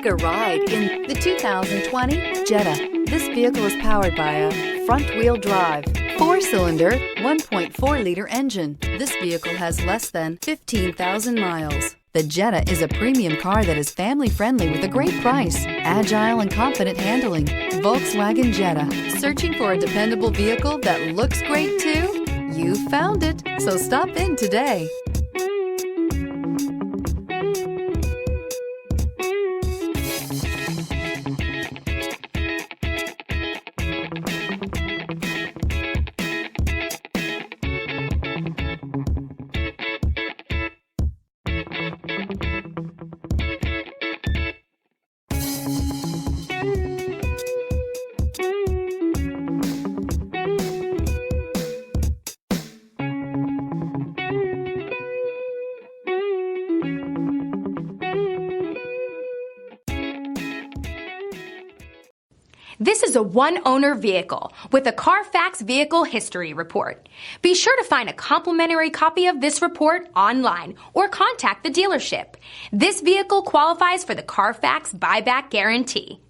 Take a ride in the 2020 Jetta. This vehicle is powered by a front-wheel drive, 4-cylinder, 1.4-liter engine. This vehicle has less than 15,000 miles. The Jetta is a premium car that is family-friendly with a great price, agile and confident handling. Volkswagen Jetta. Searching for a dependable vehicle that looks great too? You found it, so stop in today. This is a one-owner vehicle with a Carfax Vehicle History Report. Be sure to find a complimentary copy of this report online or contact the dealership. This vehicle qualifies for the Carfax Buyback Guarantee.